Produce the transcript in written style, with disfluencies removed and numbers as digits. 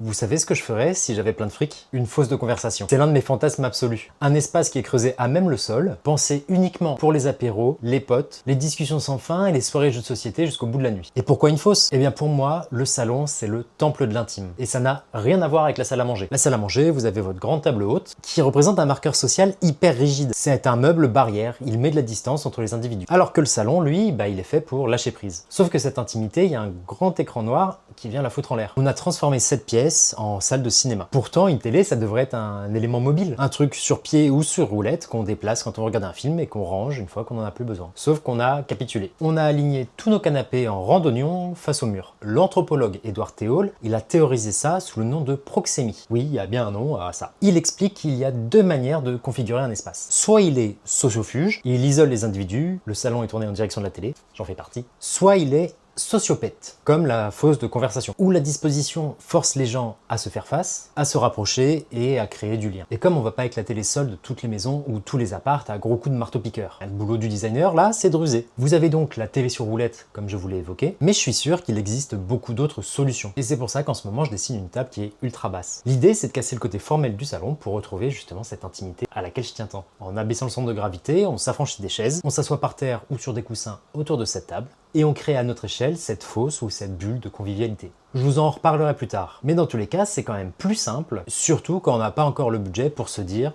Vous savez ce que je ferais si j'avais plein de fric? Une fosse de conversation. C'est l'un de mes fantasmes absolus. Un espace qui est creusé à même le sol, pensé uniquement pour les apéros, les potes, les discussions sans fin et les soirées jeux de société jusqu'au bout de la nuit. Et pourquoi une fosse? Eh bien pour moi, le salon, c'est le temple de l'intime. Et ça n'a rien à voir avec la salle à manger. La salle à manger, vous avez votre grande table haute, qui représente un marqueur social hyper rigide. C'est un meuble barrière, il met de la distance entre les individus. Alors que le salon, lui, il est fait pour lâcher prise. Sauf que cette intimité, il y a un grand écran noir qui vient la foutre en l'air. On a transformé cette pièce en salle de cinéma. Pourtant, une télé, ça devrait être un élément mobile. Un truc sur pied ou sur roulette qu'on déplace quand on regarde un film et qu'on range une fois qu'on en a plus besoin. Sauf qu'on a capitulé. On a aligné tous nos canapés en randonnion face au mur. L'anthropologue Édouard Théaule, il a théorisé ça sous le nom de proxémie. Oui, il y a bien un nom à ça. Il explique qu'il y a deux manières de configurer un espace. Soit il est sociofuge, il isole les individus, le salon est tourné en direction de la télé, j'en fais partie. Soit il est sociopète, comme la fosse de conversation, où la disposition force les gens à se faire face, à se rapprocher et à créer du lien. Et comme on va pas éclater les sols de toutes les maisons ou tous les apparts à gros coups de marteau-piqueur. Le boulot du designer, là, c'est de ruser. Vous avez donc la télé sur roulette, comme je vous l'ai évoqué, mais je suis sûr qu'il existe beaucoup d'autres solutions. Et c'est pour ça qu'en ce moment, je dessine une table qui est ultra basse. L'idée, c'est de casser le côté formel du salon pour retrouver justement cette intimité à laquelle je tiens tant. En abaissant le centre de gravité, on s'affranchit des chaises, on s'assoit par terre ou sur des coussins autour de cette table, et on crée à notre échelle cette fosse ou cette bulle de convivialité. Je vous en reparlerai plus tard. Mais dans tous les cas, c'est quand même plus simple, surtout quand on n'a pas encore le budget pour se dire